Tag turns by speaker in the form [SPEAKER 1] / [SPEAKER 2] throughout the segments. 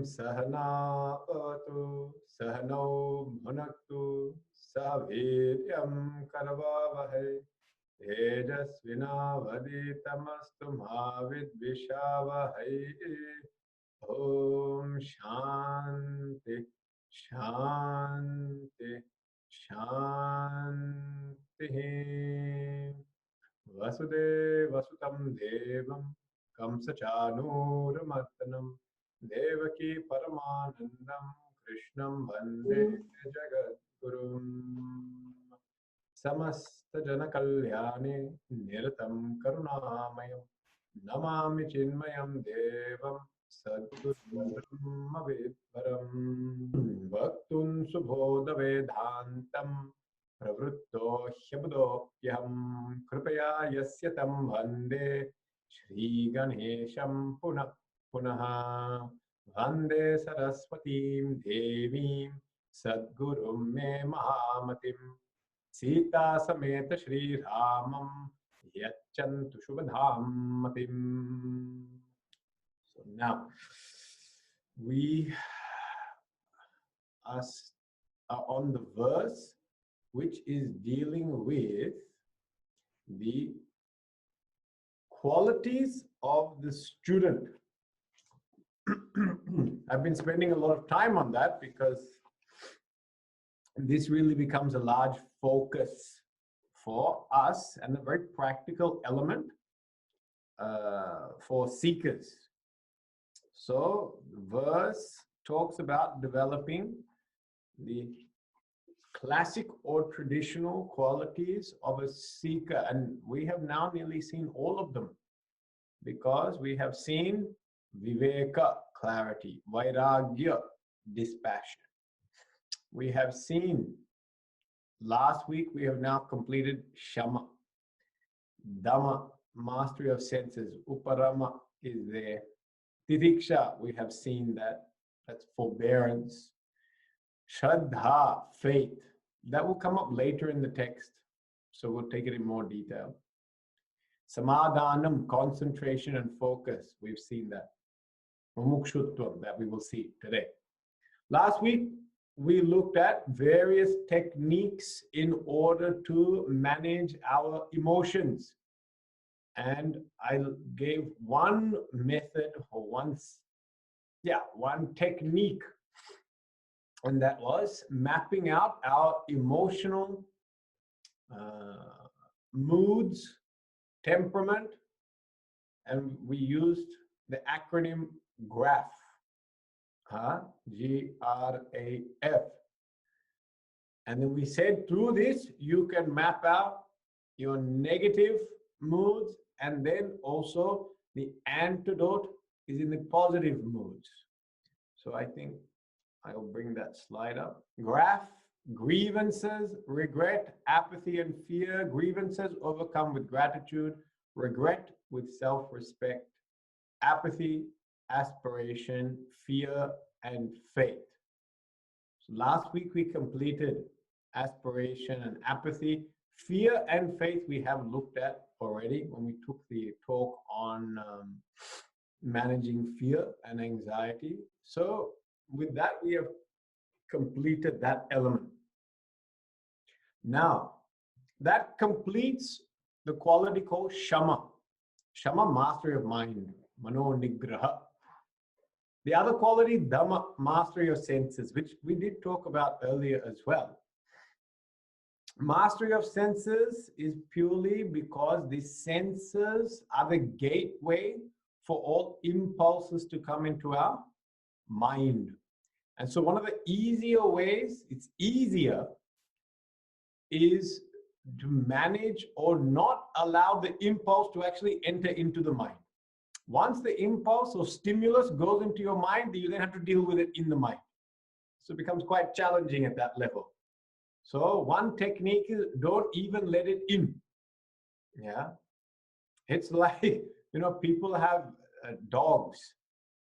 [SPEAKER 1] Sahana Atu Sahano Bhunaktu Saviryam Karavavahe Tejasvinavaditamastu Mavidvishavahai. Om Shanti Shanti Shanti. Vasudeva Sutam Devam Kamsachanuramartanam Devaki Paramanandam Krishnam Vande Jagadgurum. Samasta Jana Kalyane Niratam Karunamayam Namami Chinmayam Devam Sadgurum Brahmavidvaram Bhaktun Subodha Vedantam Pravritto Hyabudopyam Kripaya Yasya Tam Vande Shri Ganesham Punah Punaha Vande Saraswatim Devim Sadgurum Me Mahamatim Sita Sameta Shri Ramam Yachantu Shubhadham Matim. So now we are on the verse which is dealing with the qualities of the student. I've been spending a lot of time on that because this really becomes a large focus for us and a very practical element for seekers. So the verse talks about developing the classic or traditional qualities of a seeker, and we have now nearly seen all of them, because we have seen viveka, clarity, vairagya, dispassion. We have seen, last week we have now completed shama, dhamma, mastery of senses, uparama is there, titiksha, we have seen that, that's forbearance, shraddha, faith, that will come up later in the text, so we'll take it in more detail. Samadhanam, concentration and focus, we've seen that. Mumukshutvam, that we will see today. Last week, we looked at various techniques in order to manage our emotions. And I gave one method or one technique, and that was mapping out our emotional moods, temperament, and we used the acronym GRAF, G-R-A-F. And then we said through this, you can map out your negative moods, and then also the antidote is in the positive moods. So I think I'll bring that slide up. Graph, grievances, regret, apathy, and fear. Grievances overcome with gratitude, regret with self-respect, apathy, aspiration, fear, and faith. So last week we completed aspiration and apathy. Fear and faith we have looked at already when we took the talk on managing fear and anxiety. So with that, we have completed that element. Now, that completes the quality called shama. Shama, mastery of mind, mano nigraha. The other quality, dhamma, mastery of senses, which we did talk about earlier as well. Mastery of senses is purely because the senses are the gateway for all impulses to come into our mind. And so one of the easier ways, it's easier, is to manage or not allow the impulse to actually enter into the mind. Once the impulse or stimulus goes into your mind, you then have to deal with it in the mind. So it becomes quite challenging at that level. So one technique is don't even let it in. Yeah. It's like, people have dogs,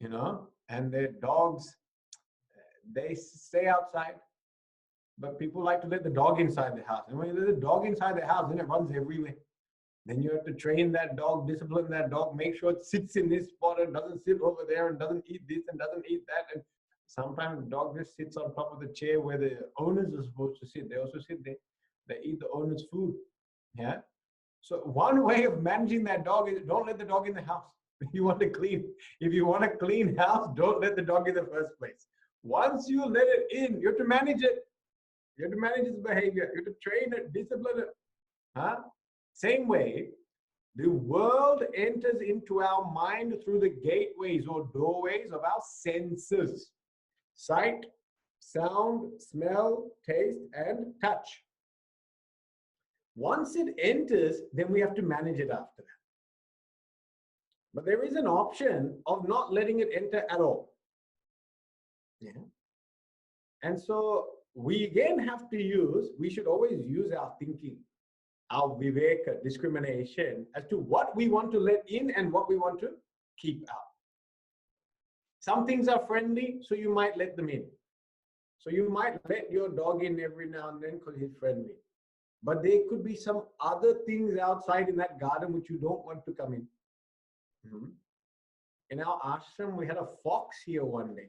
[SPEAKER 1] and their dogs, they stay outside, but people like to let the dog inside the house. And when you let the dog inside the house, then it runs everywhere. Then you have to train that dog, discipline that dog, make sure it sits in this spot and doesn't sit over there and doesn't eat this and doesn't eat that. And sometimes the dog just sits on top of the chair where the owners are supposed to sit. They also sit there. They eat the owner's food. Yeah. So one way of managing that dog is don't let the dog in the house. If you want a clean house, don't let the dog in the first place. Once you let it in, you have to manage it. You have to manage its behavior. You have to train it, discipline it. Huh? Same way, the world enters into our mind through the gateways or doorways of our senses: sight, sound, smell, taste, and touch. Once it enters, then we have to manage it after that. But there is an option of not letting it enter at all. Yeah. And so we again have to we should always use our thinking, our viveka, discrimination, as to what we want to let in and what we want to keep out. Some things are friendly, so you might let them in. So you might let your dog in every now and then because he's friendly. But there could be some other things outside in that garden which you don't want to come in. In our ashram, we had a fox here one day.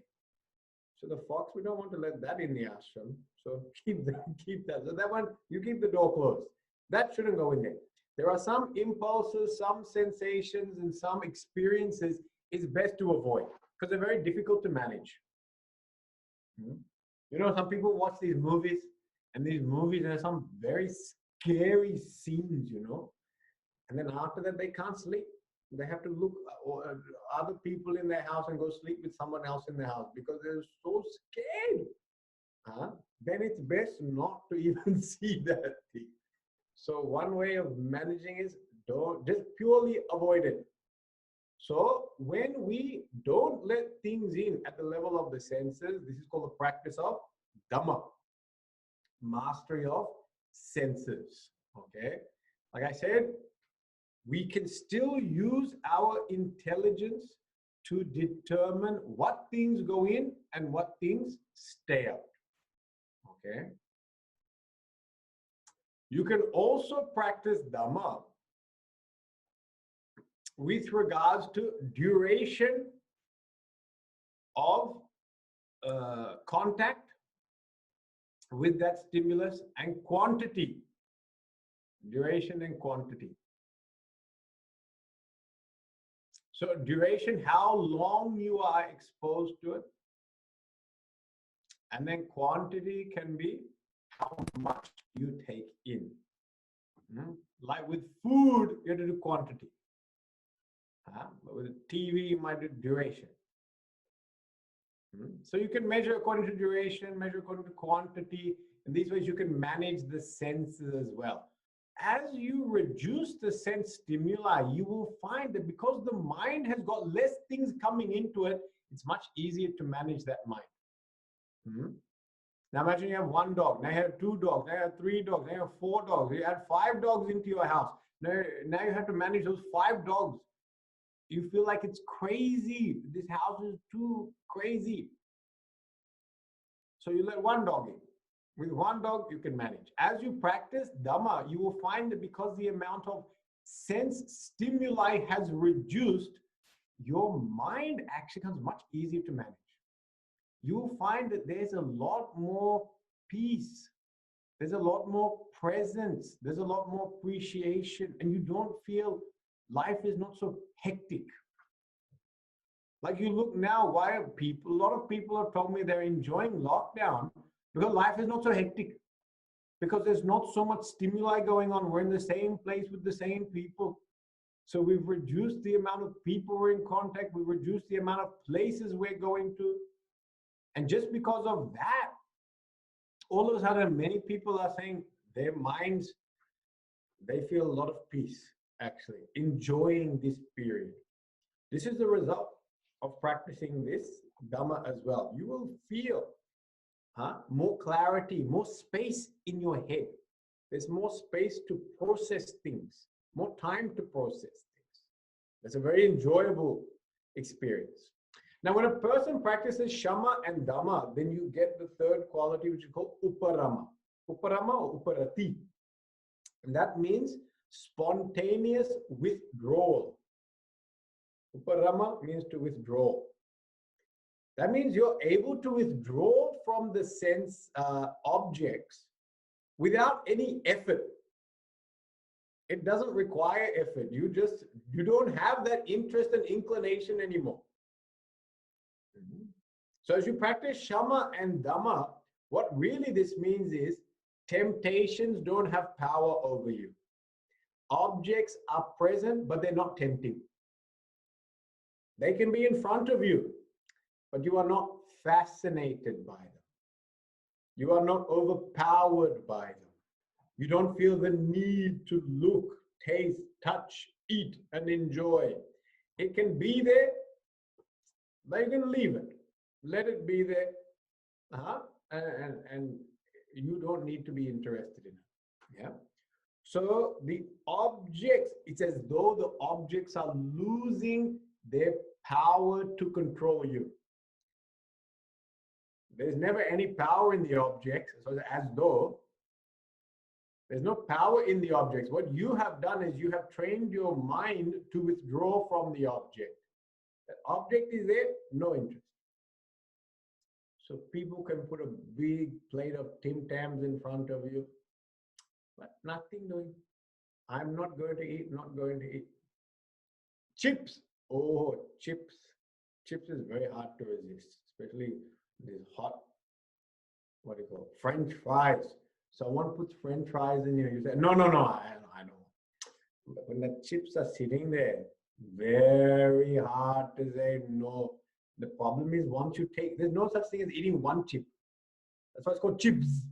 [SPEAKER 1] So the fox, we don't want to let that in the ashram. So keep that. So that one, you keep the door closed. That shouldn't go in there. There are some impulses, some sensations, and some experiences it's best to avoid because they're very difficult to manage. You know, some people watch these movies, and these movies have some very scary scenes, you know. And then after that, they can't sleep. They have to look at other people in their house and go sleep with someone else in the house because they're so scared. Then it's best not to even see that thing. So one way of managing is don't just purely avoid it. So when we don't let things in at the level of the senses, this is called the practice of Dhamma, mastery of senses. Okay, like I said, we can still use our intelligence to determine what things go in and what things stay out. Okay. You can also practice Dhamma with regards to duration of contact with that stimulus and quantity. Duration and quantity. So duration, how long you are exposed to it. And then quantity can be how much you take in. Like with food, you have to do quantity. But with TV, you might do duration. So you can measure according to duration, measure according to quantity. In these ways, you can manage the senses as well. As you reduce the sense stimuli, you will find that because the mind has got less things coming into it, it's much easier to manage that mind. Now imagine you have one dog, now you have two dogs, now you have three dogs, now you have four dogs, you add 5 dogs into your house. Now you have to manage those 5 dogs. You feel like it's crazy. This house is too crazy. So you let one dog in. With one dog, you can manage. As you practice Dhamma, you will find that because the amount of sense stimuli has reduced, your mind actually becomes much easier to manage. You will find that there's a lot more peace. There's a lot more presence. There's a lot more appreciation. And you don't feel life is not so hectic. Like you look now, why are people, a lot of people have told me they're enjoying lockdown because life is not so hectic. Because there's not so much stimuli going on. We're in the same place with the same people. So we've reduced the amount of people we're in contact. We've reduced the amount of places we're going to. And just because of that, all of a sudden, many people are saying their minds, they feel a lot of peace, actually, enjoying this period. This is the result of practicing this Dhamma as well. You will feel more clarity, more space in your head. There's more space to process things, more time to process things. It's a very enjoyable experience. Now, when a person practices Shama and Dhamma, then you get the third quality, which is called Uparama. Uparama or Uparati. And that means spontaneous withdrawal. Uparama means to withdraw. That means you're able to withdraw from the sense objects without any effort. It doesn't require effort. You don't have that interest and inclination anymore. So as you practice Shama and Dhamma, what really this means is temptations don't have power over you. Objects are present, but they're not tempting. They can be in front of you, but you are not fascinated by them. You are not overpowered by them. You don't feel the need to look, taste, touch, eat, and enjoy. It can be there, but you can leave it. Let it be there. And you don't need to be interested in it. Yeah. So the objects, it's as though the objects are losing their power to control you. There's never any power in the objects, so as though there's no power in the objects. What you have done is you have trained your mind to withdraw from the object. The object is there, no interest. So people can put a big plate of Tim Tams in front of you, but nothing doing. I'm not going to eat, not going to eat. Chips. Oh, chips. Chips is very hard to resist, especially these hot, what do you call it? French fries. Someone puts French fries in here, you say, no, I don't. But when the chips are sitting there, very hard to say no. The problem is once you take, there's no such thing as eating one chip. That's why it's called chips,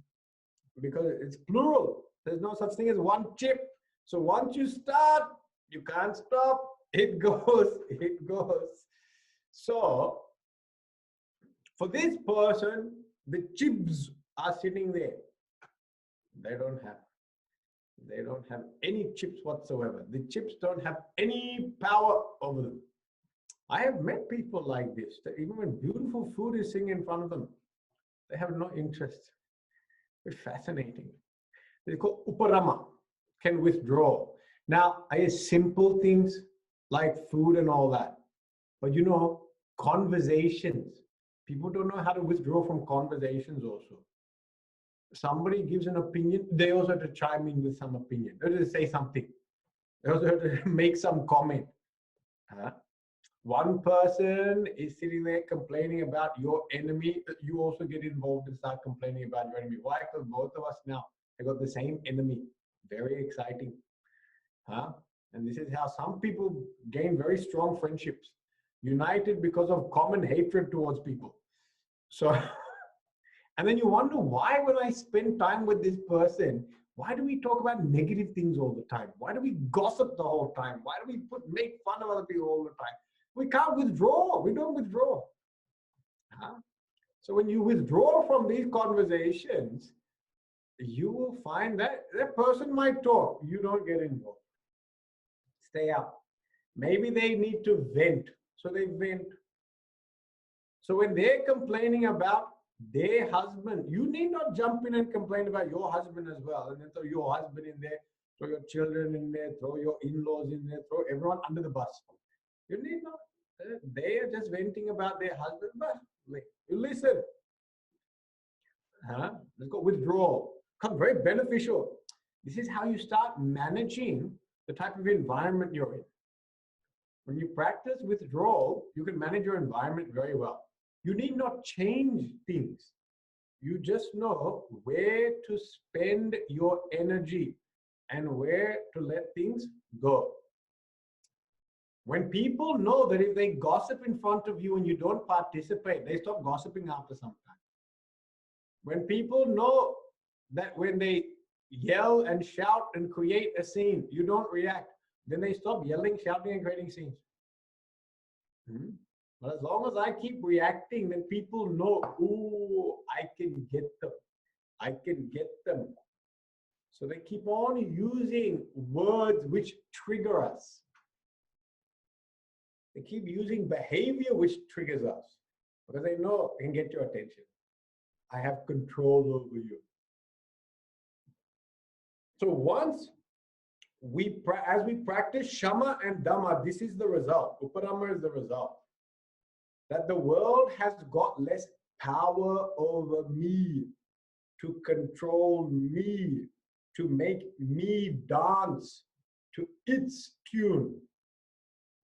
[SPEAKER 1] because it's plural. There's no such thing as one chip. So once you start, you can't stop. It goes. So for this person, the chips are sitting there. They don't have any chips whatsoever. The chips don't have any power over them. I have met people like this, that even when beautiful food is sitting in front of them, they have no interest. It's fascinating. It's called uparama, can withdraw. Now, I have simple things like food and all that. But you know, conversations, people don't know how to withdraw from conversations also. Somebody gives an opinion, they also have to chime in with some opinion. They have to say something. They also have to make some comment. One person is sitting there complaining about your enemy. You also get involved and start complaining about your enemy. Why? Because both of us now have got the same enemy. Very exciting. And this is how some people gain very strong friendships. United because of common hatred towards people. So, and then you wonder why when I spend time with this person, why do we talk about negative things all the time? Why do we gossip the whole time? Why do we make fun of other people all the time? We can't withdraw. We don't withdraw. So when you withdraw from these conversations, you will find that that person might talk. You don't get involved. Stay out. Maybe they need to vent. So they vent. So when they're complaining about their husband, you need not jump in and complain about your husband as well. And then throw your husband in there, throw your children in there, throw your in-laws in there, throw everyone under the bus. You need not. They are just venting about their husband, but you listen. Let's go withdrawal. Become very beneficial. This is how you start managing the type of environment you're in. When you practice withdrawal, you can manage your environment very well. You need not change things. You just know where to spend your energy and where to let things go. When people know that if they gossip in front of you and you don't participate, they stop gossiping after some time. When people know that when they yell and shout and create a scene, you don't react, then they stop yelling, shouting, and creating scenes. But as long as I keep reacting, then people know, ooh, I can get them. I can get them. So they keep on using words which trigger us. They keep using behavior which triggers us because they know they can get your attention. I have control over you. So once as we practice Shama and Dhamma, this is the result. Uparama is the result. That the world has got less power over me, to control me, to make me dance to its tune.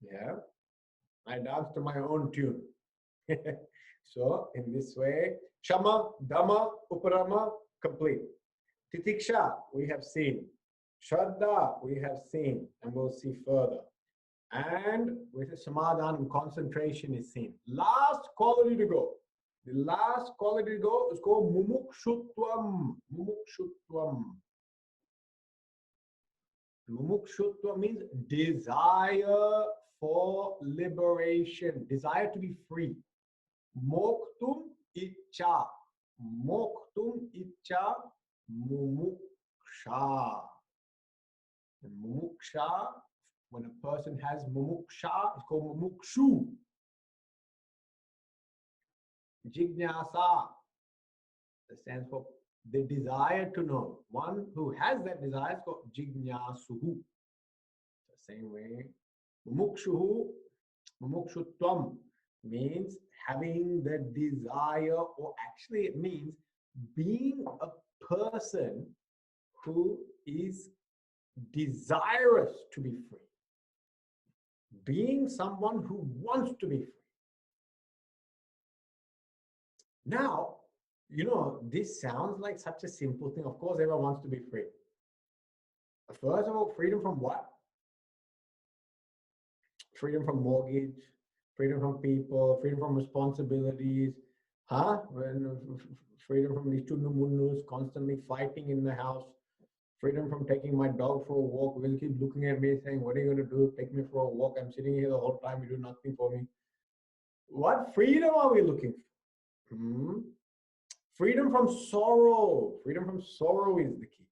[SPEAKER 1] Yeah, I dance to my own tune. So in this way, Shama, Dhamma, Uparama, complete. Titiksha, we have seen. Shraddha, we have seen, and we'll see further. And with the Samadhan, concentration is seen. Last quality to go. The last quality to go is called Mumukshutvam. Mumukshutvam. Mumukshutvam means desire for liberation, desire to be free. Moktum Icha. Moktum Icha Mumuksha. And Mumuksha, when a person has Mumuksha, it's called Mumukshu. Jignasa, that stands for the desire to know. One who has that desire is called Jignasuhu. The same way, Mumukshuhu, Mumukshutvam means having the desire, or actually it means being a person who is desirous to be free. Being someone who wants to be free. Now, this sounds like such a simple thing. Of course, everyone wants to be free. First of all, freedom from what? Freedom from mortgage, freedom from people, freedom from responsibilities, freedom from these chunnu-munnus constantly fighting in the house, freedom from taking my dog for a walk. Will keep looking at me saying, what are you going to do? Take me for a walk. I'm sitting here the whole time. You do nothing for me. What freedom are we looking for? Freedom from sorrow. Freedom from sorrow is the key.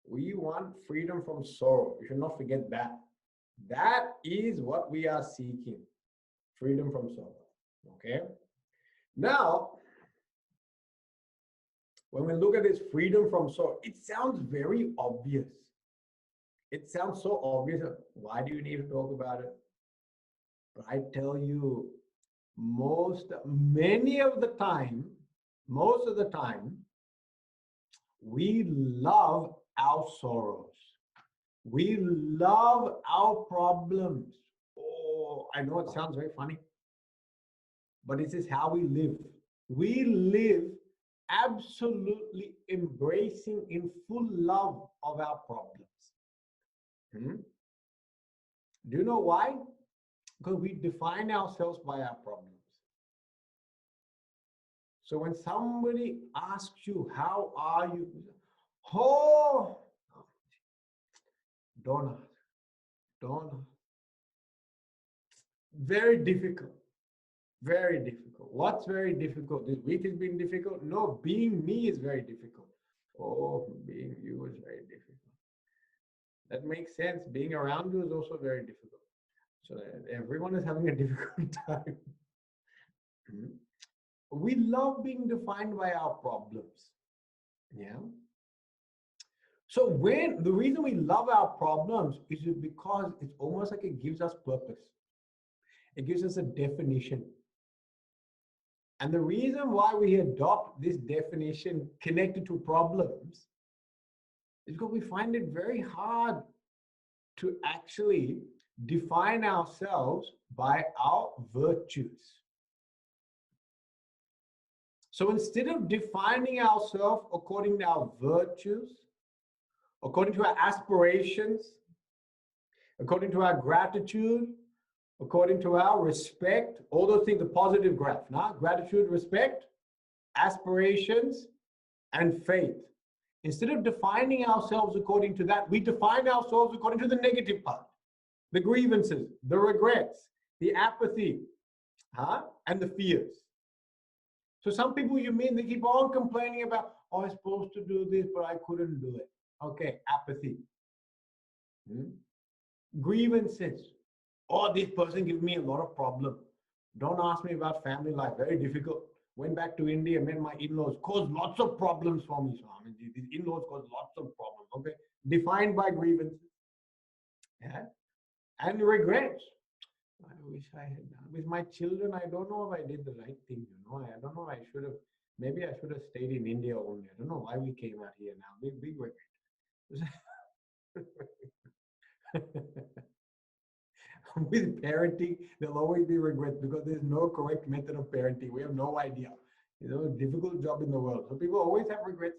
[SPEAKER 1] We want freedom from sorrow. You should not forget that. That is what we are seeking. Freedom from sorrow. Okay? Now, when we look at this freedom from sorrow, it sounds very obvious. It sounds so obvious. Why do you need to talk about it? But I tell you, most of the time, we love our sorrows. We love our problems. Oh, I know it sounds very funny, but this is how we live. We live absolutely embracing in full love of our problems. Do you know why? Because we define ourselves by our problems. So when somebody asks you, how are you? Oh, don't ask. Very difficult. Very difficult. What's very difficult? This week has been difficult? No, being me is very difficult. Oh, being you is very difficult. That makes sense. Being around you is also very difficult. So everyone is having a difficult time. We love being defined by our problems. Yeah. So the reason we love our problems is because it's almost like it gives us purpose. It gives us a definition. And the reason why we adopt this definition connected to problems is because we find it very hard to actually define ourselves by our virtues. So instead of defining ourselves according to our virtues, according to our aspirations, according to our gratitude, according to our respect, all those things, the positive graph, now gratitude, respect, aspirations, and faith. Instead of defining ourselves according to that, we define ourselves according to the negative part, the grievances, the regrets, the apathy, and the fears. So some people they keep on complaining about, oh, I was supposed to do this, but I couldn't do it. Okay, apathy. Grievances. Oh, this person gives me a lot of problems. Don't ask me about family life. Very difficult. Went back to India, met my in-laws, caused lots of problems for me. So, these in-laws caused lots of problems. Okay, defined by grievances, yeah, and regrets. I wish I had done. With my children, I don't know if I did the right thing, I don't know. I should have, maybe I should have stayed in India only. I don't know why we came out here now. Big regret. With parenting, there'll always be regrets because there's no correct method of parenting. We have no idea. Difficult job in the world. So people always have regrets.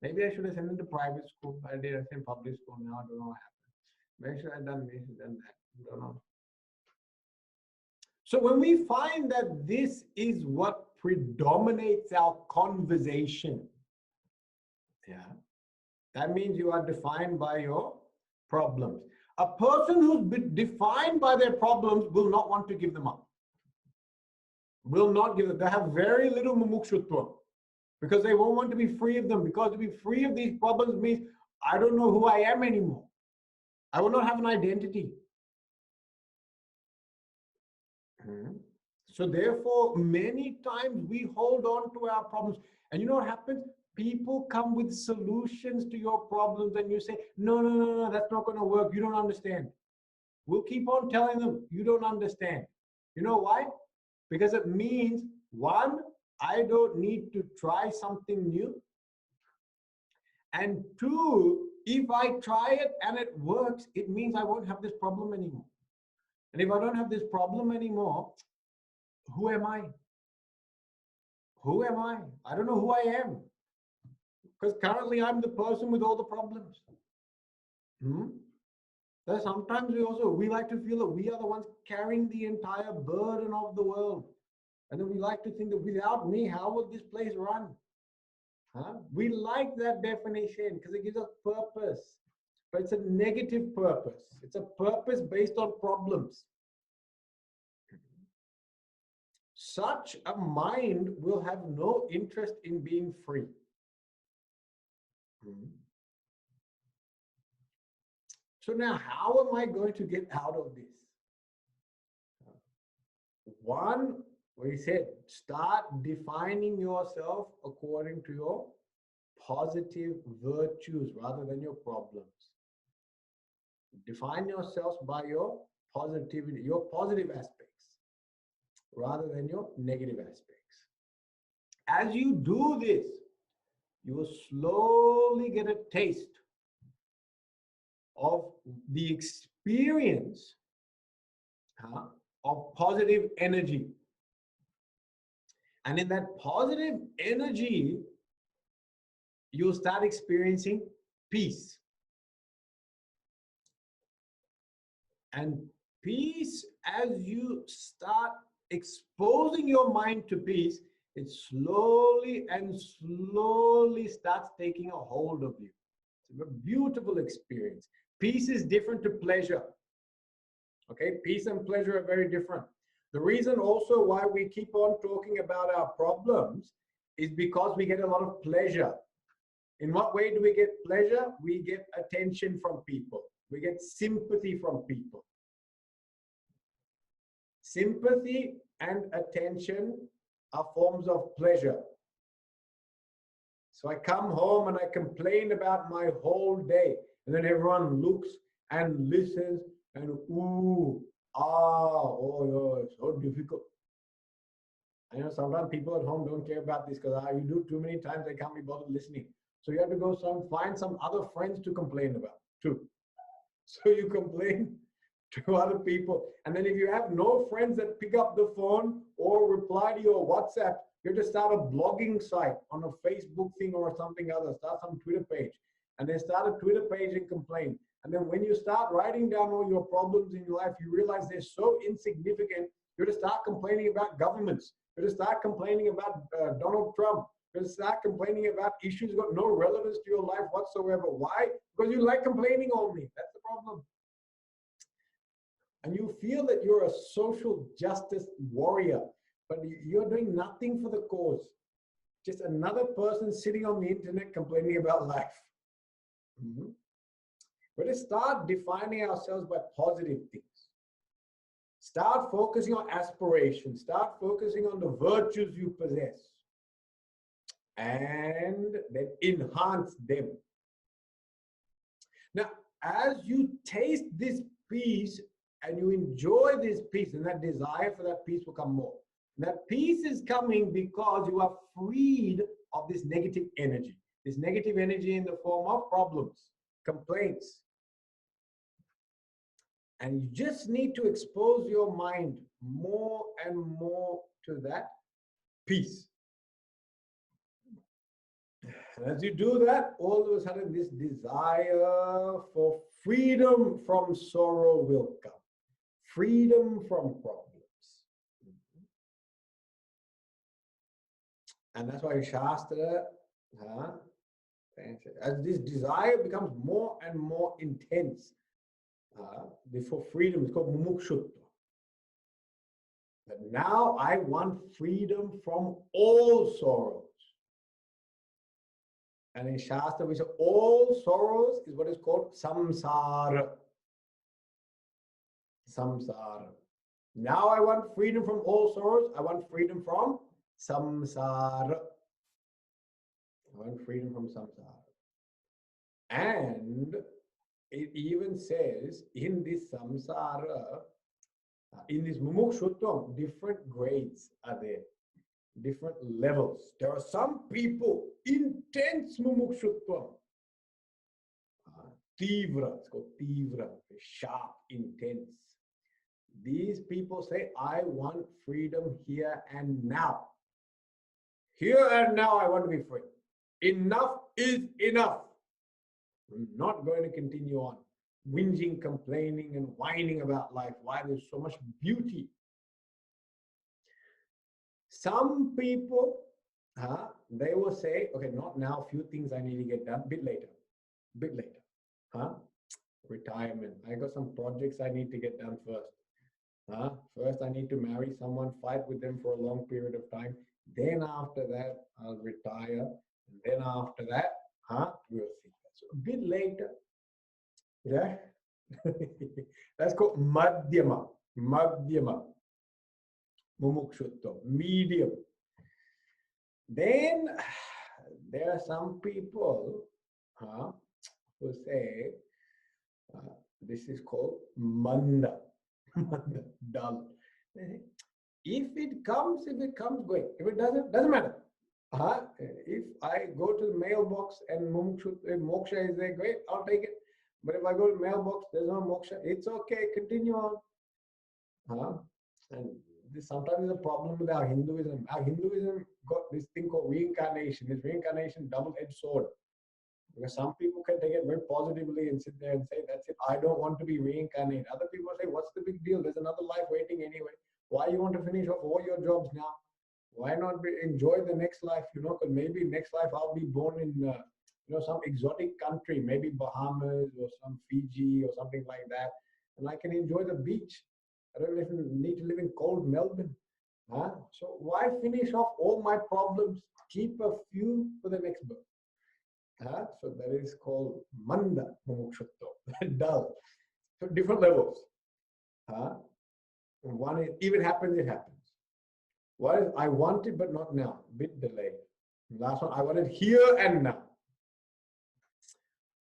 [SPEAKER 1] Maybe I should have sent them to private school. I did. I sent public school. Now I don't know what happened. Maybe I should have done this, done that. I don't know. So when we find that this is what predominates our conversation, yeah, that means you are defined by your problems. A person who's been defined by their problems will not want to give them up. Will not give them. They have very little mumukshutva because they won't want to be free of them. Because to be free of these problems means I don't know who I am anymore. I will not have an identity. So therefore, many times we hold on to our problems. And you know what happens? People come with solutions to your problems and you say, no, that's not going to work. You don't understand. We'll keep on telling them, you don't understand. You know why? Because it means, one, I don't need to try something new. And two, if I try it and it works, it means I won't have this problem anymore. And if I don't have this problem anymore, who am I? Who am I? I don't know who I am. Because currently I'm the person with all the problems. That sometimes we like to feel that we are the ones carrying the entire burden of the world. And then we like to think that without me, how would this place run? We like that definition because it gives us purpose. But it's a negative purpose. It's a purpose based on problems. Such a mind will have no interest in being free. So now, how am I going to get out of this? One, we said, start defining yourself according to your positive virtues rather than your problems. Define yourselves by your positivity, your positive aspects, rather than your negative aspects. As you do this, you will slowly get a taste of the experience of positive energy. And in that positive energy, you'll start experiencing peace. And peace, as you start exposing your mind to peace, it slowly and slowly starts taking a hold of you. It's a beautiful experience. Peace is different to pleasure. Okay, peace and pleasure are very different. The reason also why we keep on talking about our problems is because we get a lot of pleasure. In what way do we get pleasure? We get attention from people. We get sympathy from people. Sympathy and attention are forms of pleasure. So I come home and I complain about my whole day, and then everyone looks and listens and it's so difficult. I know sometimes people at home don't care about this because you do too many times, they can't be bothered listening. So you have to go find some other friends to complain about too. So you complain to other people. And then if you have no friends that pick up the phone or reply to your WhatsApp, you have to start a blogging site on a Facebook thing or something other, start some Twitter page. And then start a Twitter page and complain. And then when you start writing down all your problems in your life, you realize they're so insignificant, you have to start complaining about governments. You have to start complaining about Donald Trump. You have to start complaining about issues that got no relevance to your life whatsoever. Why? Because you like complaining only. That's the problem. And you feel that you're a social justice warrior, but you're doing nothing for the cause. Just another person sitting on the internet complaining about life. We're to start defining ourselves by positive things. Start focusing on aspirations. Start focusing on the virtues you possess. And then enhance them. Now, as you taste this peace and you enjoy this peace, and that desire for that peace will come more. That peace is coming because you are freed of this negative energy. This negative energy in the form of problems, complaints. And you just need to expose your mind more and more to that peace. And as you do that, all of a sudden this desire for freedom from sorrow will come. Freedom from problems. And that's why Shastra, as this desire becomes more and more intense, before freedom, it's called mumukshutva. But now I want freedom from all sorrows. And in Shastra, we say all sorrows is what is called samsara. Samsara. Now I want freedom from all sorrows. I want freedom from samsara. I want freedom from samsara. And it even says in this samsara, in this mumukshutvam, different grades are there. Different levels. There are some people, intense mumukshutvam. Tivra, it's called tivra, sharp, intense. These people say, I want freedom here and now. Here and now I want to be free. Enough is enough. I'm not going to continue on whinging, complaining, and whining about life. Why there's so much beauty. Some people, they will say, okay, not now, few things I need to get done, bit later. Retirement. I got some projects I need to get done first. First, I need to marry someone, fight with them for a long period of time. Then after that, I'll retire. And then after that, we'll see. So a bit later. Yeah. That's called madhyama. Madhyama. Mumukshutva, medium. Then there are some people who say this is called manda, dull. If it comes, great. If it doesn't matter. If I go to the mailbox and moksha is there, great, I'll take it. But if I go to the mailbox, there's no moksha, it's okay, continue on. And this sometimes is a problem with our Hinduism. Our Hinduism got this thing called reincarnation. This reincarnation, double-edged sword. Because some people can take it very positively and sit there and say, that's it, I don't want to be reincarnated. Other people say, what's the big deal? There's another life waiting anyway. Why you want to finish off all your jobs now? Why not enjoy the next life? Because maybe next life I'll be born in some exotic country, maybe Bahamas or some Fiji or something like that. And I can enjoy the beach. I don't even need to live in cold Melbourne. So why finish off all my problems? Keep a few for the next birth. So that is called manda mumukshutva, dull. So different levels. One is, if it happens, it happens. One is, I want it, but not now, bit delayed. Last one, I want it here and now.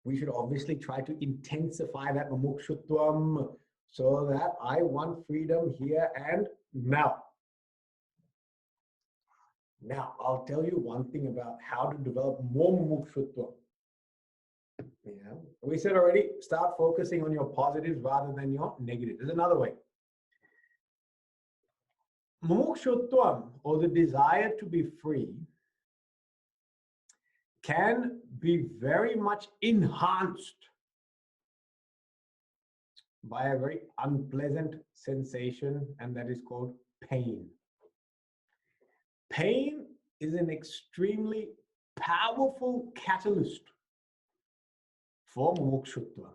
[SPEAKER 1] We should obviously try to intensify that mumukshutvam so that I want freedom here and now. Now, I'll tell you one thing about how to develop more mumukshutvam. We said already, start focusing on your positives rather than your negatives. There's another way. Mumukshutvam, or the desire to be free, can be very much enhanced by a very unpleasant sensation, and that is called pain. Pain is an extremely powerful catalyst for mumukshutva.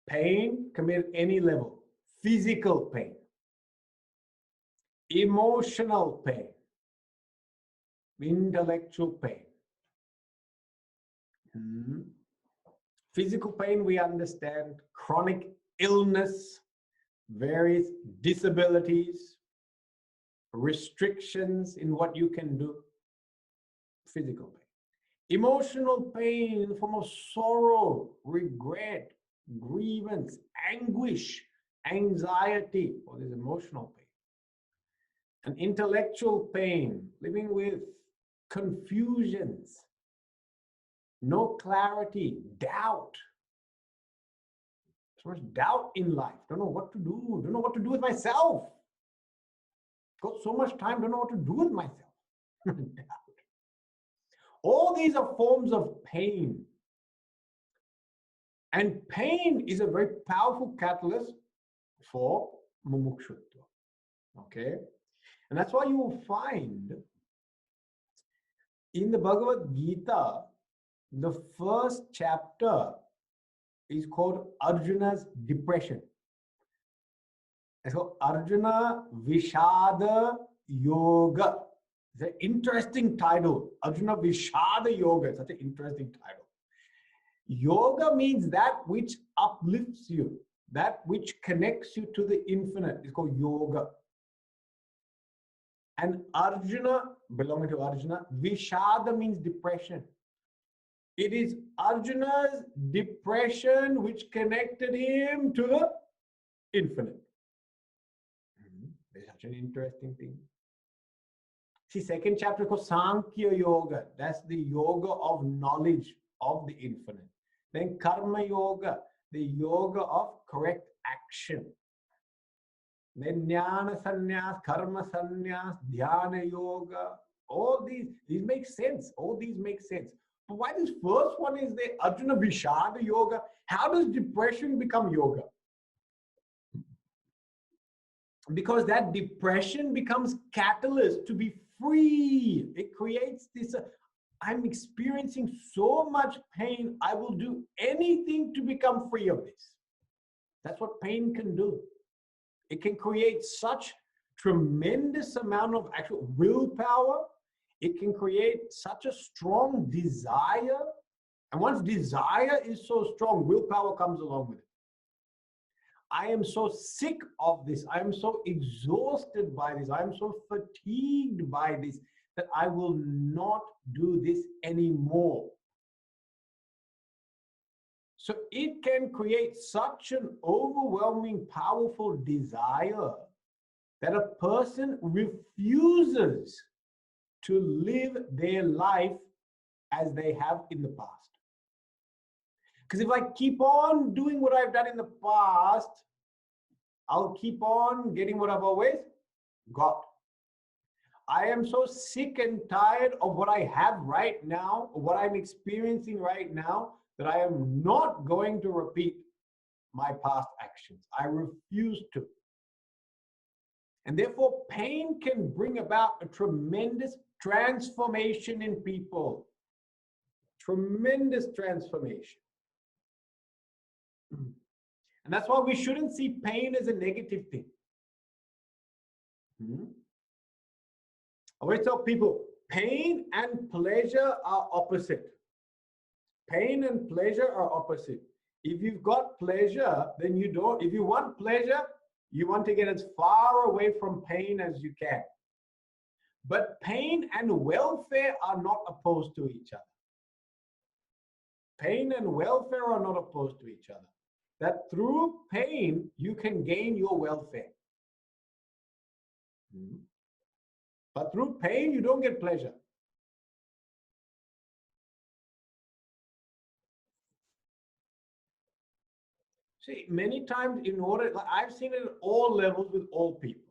[SPEAKER 1] Pain can be at any level. Physical pain, emotional pain, intellectual pain. Physical pain, we understand, chronic illness, various disabilities, restrictions in what you can do. Physical pain. Emotional pain in the form of sorrow, regret, grievance, anguish, anxiety, or this emotional pain. An intellectual pain, living with confusions, no clarity, doubt. So much doubt in life. Don't know what to do. Don't know what to do with myself. Got so much time, don't know what to do with myself. All these are forms of pain. And pain is a very powerful catalyst for mumukshutva. Okay? And that's why you will find in the Bhagavad Gita, the first chapter is called Arjuna's depression. And so Arjuna Vishada Yoga. It's an interesting title. Arjuna Vishada Yoga. Such an interesting title. Yoga means that which uplifts you, that which connects you to the infinite. It's called yoga. And Arjuna, belonging to Arjuna, Vishada means depression. It is Arjuna's depression which connected him to the infinite. It's such an interesting thing. See, second chapter is called Sankhya Yoga. That's the yoga of knowledge of the infinite. Then Karma Yoga, the yoga of correct action. Then Jnana Sannyas, Karma Sannyas, Dhyana Yoga. All these make sense. All these make sense. But why this first one is the Arjuna Vishada Yoga? How does depression become yoga? Because that depression becomes catalyst to be free. It creates this, I'm experiencing so much pain, I will do anything to become free of this. That's what pain can do. It can create such tremendous amount of actual willpower. It can create such a strong desire. And once desire is so strong, willpower comes along with it. I am so sick of this. I am so exhausted by this. I am so fatigued by this that I will not do this anymore. So it can create such an overwhelming, powerful desire that a person refuses to live their life as they have in the past. Because if I keep on doing what I've done in the past, I'll keep on getting what I've always got. I am so sick and tired of what I have right now, or what I'm experiencing right now, that I am not going to repeat my past actions. I refuse to. And therefore, pain can bring about a tremendous transformation in people. Tremendous transformation. And that's why we shouldn't see pain as a negative thing. I always tell people, pain and pleasure are opposite. Pain and pleasure are opposite. If you've got pleasure, then you don't. If you want pleasure, you want to get as far away from pain as you can. But pain and welfare are not opposed to each other. Pain and welfare are not opposed to each other. That through pain, you can gain your welfare. But through pain, you don't get pleasure. See, many times in order, I've seen it at all levels with all people.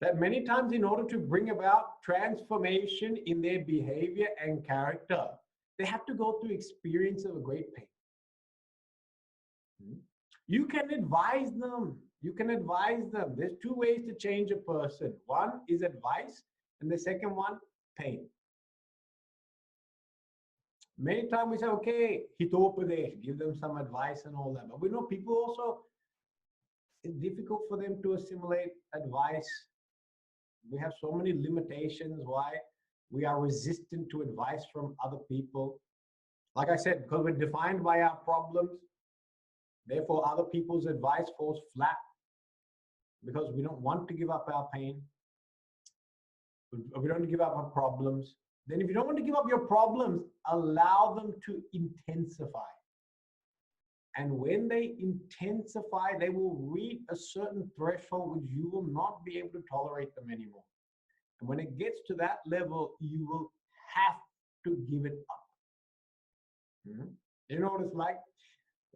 [SPEAKER 1] That many times in order to bring about transformation in their behavior and character, they have to go through experience of a great pain. You can advise them. You can advise them. There's two ways to change a person. One is advice, and the second one, pain. Many times we say, okay, hitopadesh, give them some advice and all that. But we know people also, it's difficult for them to assimilate advice. We have so many limitations why we are resistant to advice from other people. Like I said, because we're defined by our problems, therefore other people's advice falls flat because we don't want to give up our pain. We don't give up our problems. Then if you don't want to give up your problems, allow them to intensify. And when they intensify, they will reach a certain threshold which you will not be able to tolerate them anymore. And when it gets to that level, you will have to give it up. You know what it's like?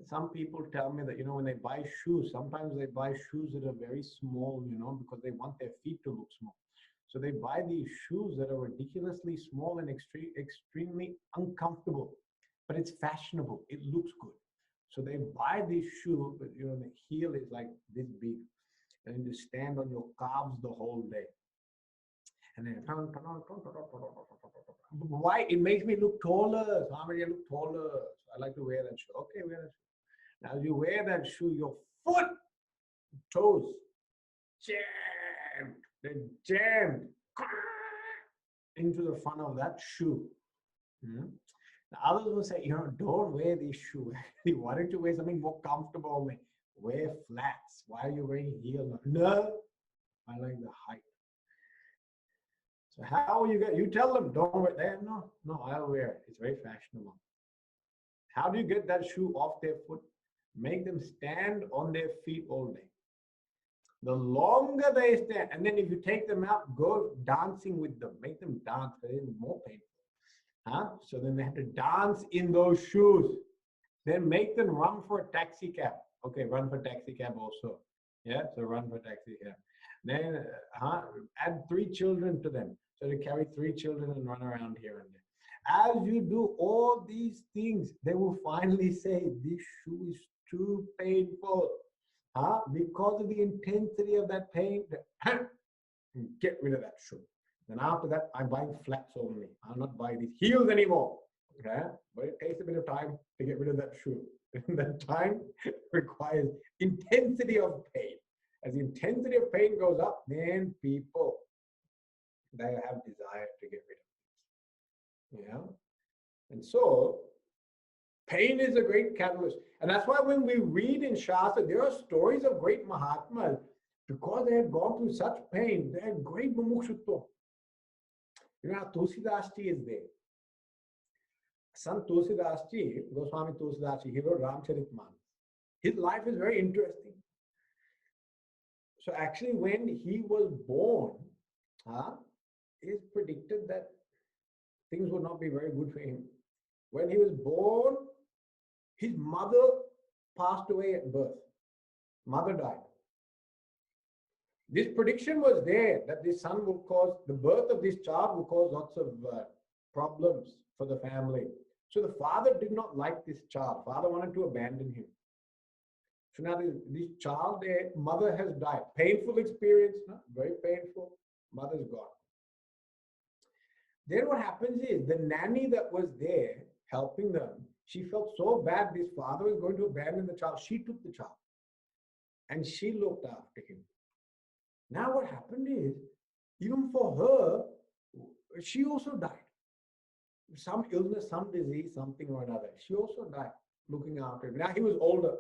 [SPEAKER 1] Some people tell me that, when they buy shoes, sometimes they buy shoes that are very small, because they want their feet to look small. So they buy these shoes that are ridiculously small and extremely uncomfortable, but it's fashionable. It looks good. So they buy these shoes, but the heel is like this big, and you stand on your calves the whole day. And then why? It makes me look taller. Swami, I look taller. I like to wear that shoe. Okay, wear that shoe. Now you wear that shoe, your foot, toes, jammed. They're jammed into the front of that shoe. Now others will say, don't wear this shoe. Why don't you wear something more comfortable? Wear flats. Why are you wearing heels? No, I like the height. So how will you get? You tell them, don't wear that. No, I'll wear it. It's very fashionable. How do you get that shoe off their foot? Make them stand on their feet all day. The longer they stand, and then if you take them out, go dancing with them. Make them dance, because it's more painful. So then they have to dance in those shoes. Then make them run for a taxi cab. Okay, run for taxi cab also. Yeah, so run for taxi cab. Then add 3 children to them. So they carry 3 children and run around here and there. As you do all these things, they will finally say, this shoe is too painful. Because of the intensity of that pain, get rid of that shoe. Then after that, I'm buying flats only. I'll not buy these heels anymore. Okay? But it takes a bit of time to get rid of that shoe. That time requires intensity of pain. As the intensity of pain goes up, then people, they have desire to get rid of it. Yeah? And so, pain is a great catalyst. And that's why when we read in Shastra, there are stories of great Mahatmas. Because they had gone through such pain, they had great mumukshutva. Tulsidas ji is there. Sant Tulsidas ji, Goswami Tulsidas ji, he wrote Ramcharitmanas. His life is very interesting. So actually, when he was born, it is predicted that things would not be very good for him. When he was born, his mother passed away at birth. Mother died. This prediction was there that this son will cause, the birth of this child will cause lots of problems for the family. So the father did not like this child. Father wanted to abandon him. So now this child, their mother has died. Painful experience, no? Very painful. Mother's gone. Then what happens is the nanny that was there helping them, she felt so bad this father was going to abandon the child. She took the child and she looked after him. Now what happened is, even for her, she also died. Some illness, some disease, something or another. She also died looking after him. Now he was older.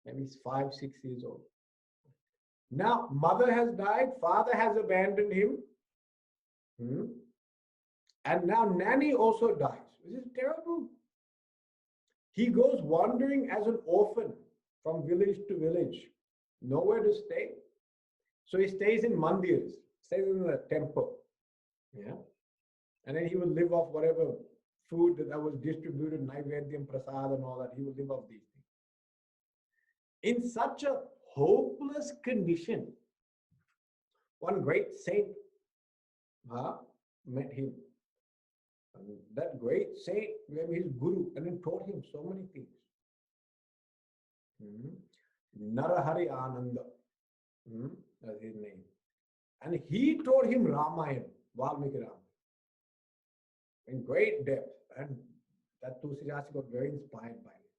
[SPEAKER 1] Maybe he's 5, 6 years old. Now mother has died, father has abandoned him. And now nanny also dies. This is terrible. He goes wandering as an orphan from village to village. Nowhere to stay. So he stays in mandirs, stays in the temple. Yeah. And then he would live off whatever food that was distributed, Naivedyam, Prasad and all that. He would live off these things. In such a hopeless condition, one great saint met him. And that great saint became his guru and then taught him so many things. Narahari Ananda. That's his name. And he taught him Ramayana, Valmiki Ramayana, in great depth. And that Tulsidas got very inspired by it.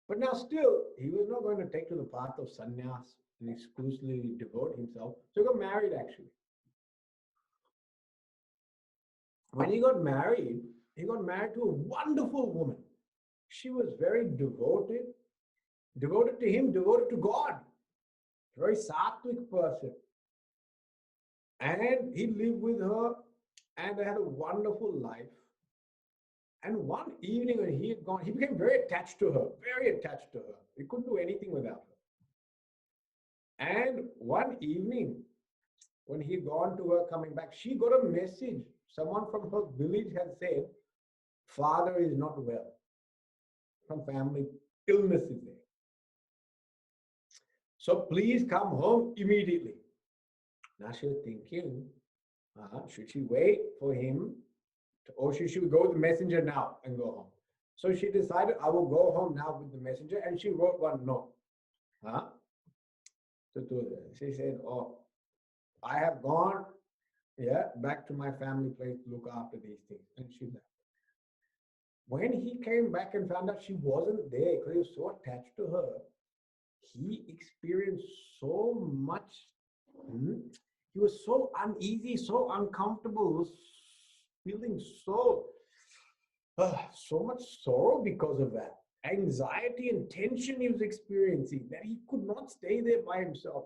[SPEAKER 1] But now still, he was not going to take to the path of sannyas and exclusively devote himself. So he got married actually. When he got married to a wonderful woman. She was very devoted to him, devoted to God. Very sattvic person. And he lived with her and they had a wonderful life. And one evening when he had gone, he became very attached to her, very attached to her. He couldn't do anything without her. And one evening, when he had gone to her coming back, she got a message. Someone from her village had said, father is not well. Some family illness is there. So please come home immediately. Now she was thinking, should she wait for him or she should go with the messenger now and go home? So she decided, I will go home now with the messenger, and she wrote one note. She said, oh, I have gone back to my family place to look after these things. And she left. When he came back and found out she wasn't there because he was so attached to her, he experienced so much. He was so uneasy, so uncomfortable, was feeling so much sorrow because of that. Anxiety and tension he was experiencing, that he could not stay there by himself.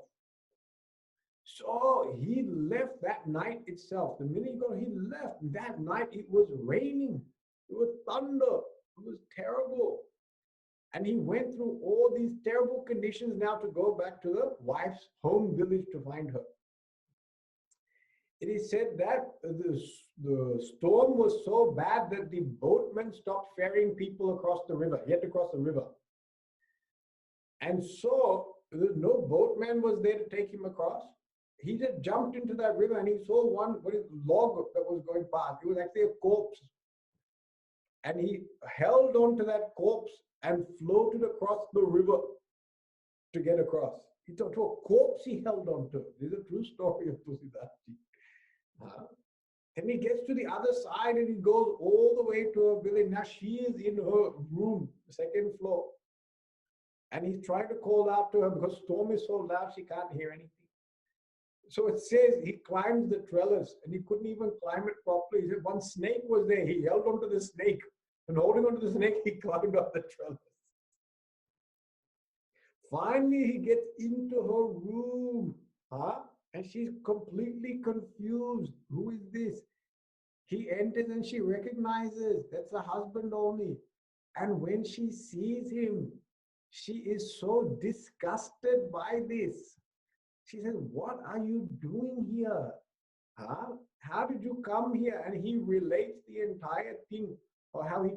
[SPEAKER 1] So he left that night itself. The minute he left that night. It was raining. It was thunder. It was terrible. And he went through all these terrible conditions now to go back to the wife's home village to find her. It is said that the storm was so bad that the boatmen stopped ferrying people across the river. He had to cross the river. And so no boatman was there to take him across. He just jumped into that river and he saw one log that was going past. It was actually a corpse. And he held on to that corpse and floated across the river to get across. He thought to a corpse he held on to. This is a true story of Tusidasji. And he gets to the other side and he goes all the way to her village. Now she is in her room, second floor. And he's trying to call out to her because the storm is so loud she can't hear anything. So it says he climbs the trellis and he couldn't even climb it properly. He said one snake was there. He held onto the snake, and holding onto the snake, he climbed up the trellis. Finally, he gets into her room, and she's completely confused. Who is this? He enters and she recognizes that's the husband only. And when she sees him, she is so disgusted by this. She says, what are you doing here? How did you come here? And he relates the entire thing of how he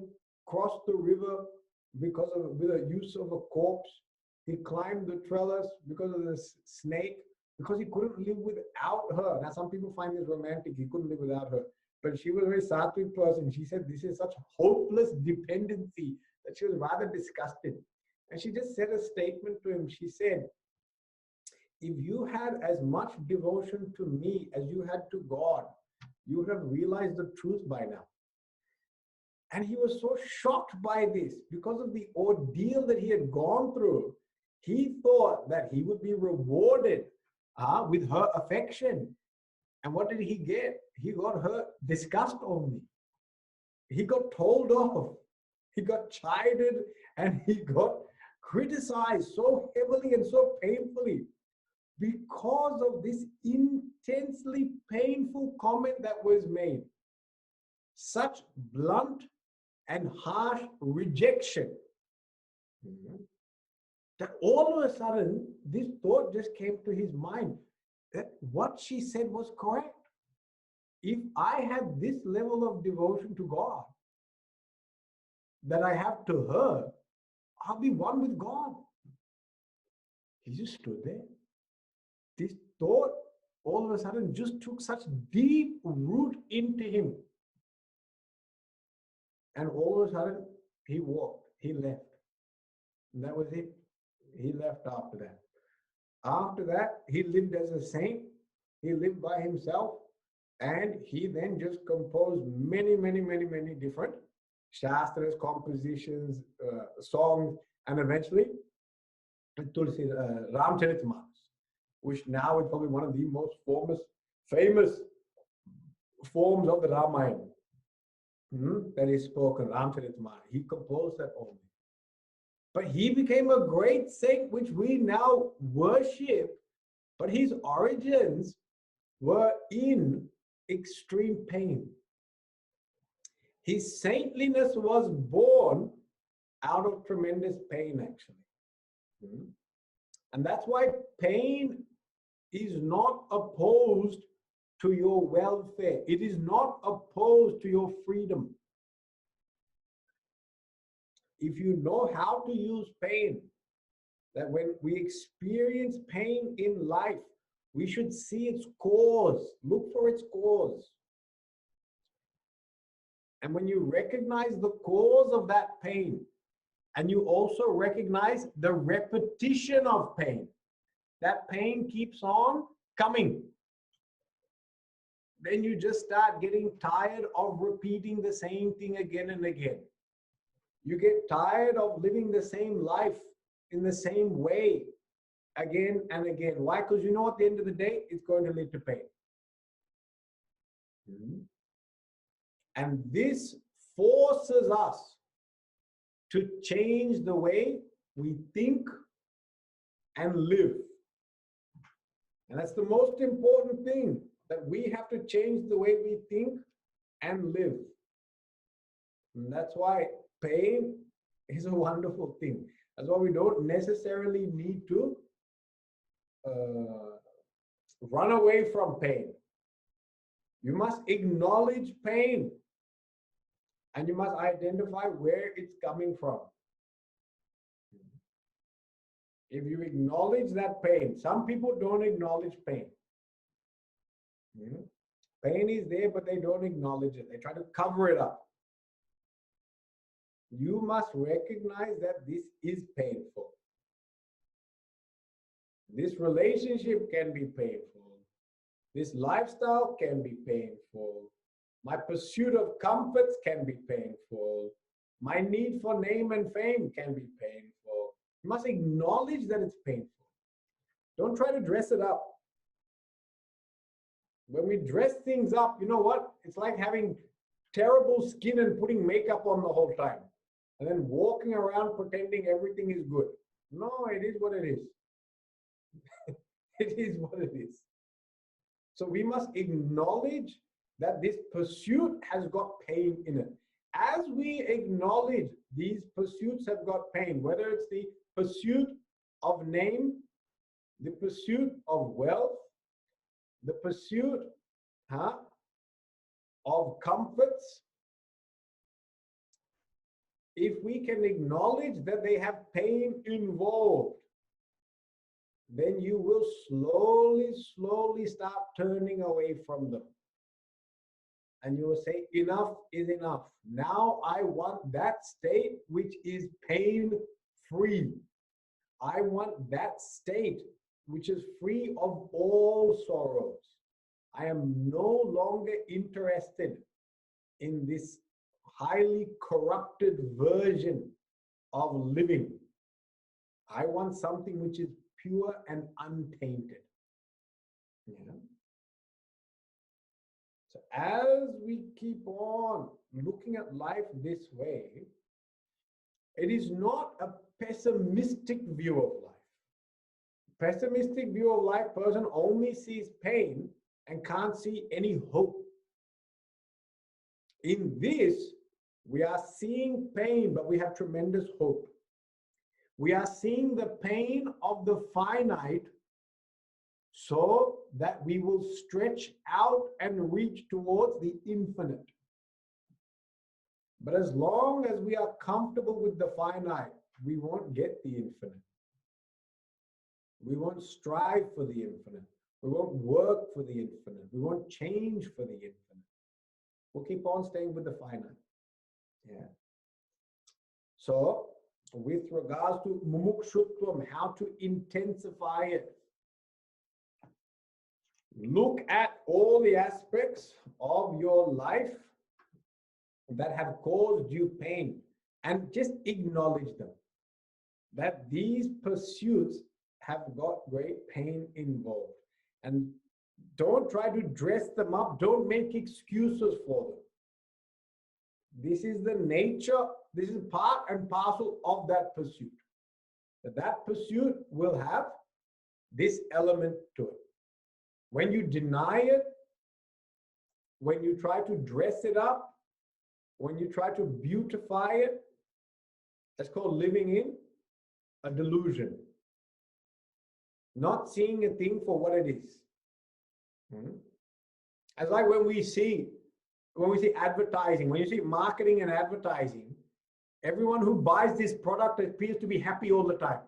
[SPEAKER 1] crossed the river with the use of a corpse. He climbed the trellis because of the snake, because he couldn't live without her. Now, some people find this romantic. He couldn't live without her. But she was a very sattvic person. She said, this is such hopeless dependency that she was rather disgusted. And she just said a statement to him. She said, if you had as much devotion to me as you had to God, you would have realized the truth by now. And he was so shocked by this because of the ordeal that he had gone through. He thought that he would be rewarded with her affection. And what did he get? He got her disgust only. He got told off. He got chided and he got criticized so heavily and so painfully because of this intensely painful comment that was made. Such blunt and harsh rejection. That all of a sudden, this thought just came to his mind that what she said was correct. If I had this level of devotion to God that I have to her, I'll be one with God. He just stood there. This thought all of a sudden just took such deep root into him. And all of a sudden, he walked, he left. And that was it. He left after that. After that, he lived as a saint. He lived by himself. And he then just composed many different shastras, compositions, songs, and eventually Ramcharitmanas, which now is probably one of the most famous forms of the Ramayana that is spoken, Ramcharitmanas. He composed that only. But he became a great saint, which we now worship. But his origins were in extreme pain. His saintliness was born out of tremendous pain, actually. And that's why pain is not opposed to your welfare. It is not opposed to your freedom. If you know how to use pain, that when we experience pain in life, we should see its cause, look for its cause. And when you recognize the cause of that pain, and you also recognize the repetition of pain, that pain keeps on coming, then you just start getting tired of repeating the same thing again and again. You get tired of living the same life in the same way again and again. Why? Because you know at the end of the day, it's going to lead to pain. And this forces us to change the way we think and live. And that's the most important thing, that we have to change the way we think and live. And that's why pain is a wonderful thing. That's why we don't necessarily need to run away from pain. You must acknowledge pain, and you must identify where it's coming from. If you acknowledge that pain, some people don't acknowledge pain. Pain is there, but they don't acknowledge it. They try to cover it up. You must recognize that this is painful. This relationship can be painful. This lifestyle can be painful. My pursuit of comforts can be painful. My need for name and fame can be painful. You must acknowledge that it's painful. Don't try to dress it up. When we dress things up, you know what? It's like having terrible skin and putting makeup on the whole time, and then walking around pretending everything is good. No, it is what it is. It is what it is. So we must acknowledge that this pursuit has got pain in it. As we acknowledge these pursuits have got pain, whether it's the pursuit of name, the pursuit of wealth, the pursuit of comforts, if we can acknowledge that they have pain involved, then you will slowly start turning away from them. And you will say, enough is enough. Now I want that state which is pain-free. I want that state which is free of all sorrows. I am no longer interested in this highly corrupted version of living. I want something which is pure and untainted. So as we keep on looking at life this way, it is not a pessimistic view of life. Pessimistic view of life person only sees pain and can't see any hope. In this, we are seeing pain, but we have tremendous hope. We are seeing the pain of the finite so that we will stretch out and reach towards the infinite. But as long as we are comfortable with the finite, we won't get the infinite. We won't strive for the infinite. We won't work for the infinite. We won't change for the infinite. We'll keep on staying with the finite. So, with regards to mumukshutvam, how to intensify it, look at all the aspects of your life that have caused you pain and just acknowledge them. That these pursuits have got great pain involved. And don't try to dress them up. Don't make excuses for them. This is the nature, this is part and parcel of that pursuit. That pursuit will have this element to it. When you deny it, when you try to dress it up, when you try to beautify it, that's called living in a delusion. Not seeing a thing for what it is. It's like when we see advertising, when you see marketing and advertising, everyone who buys this product appears to be happy all the time.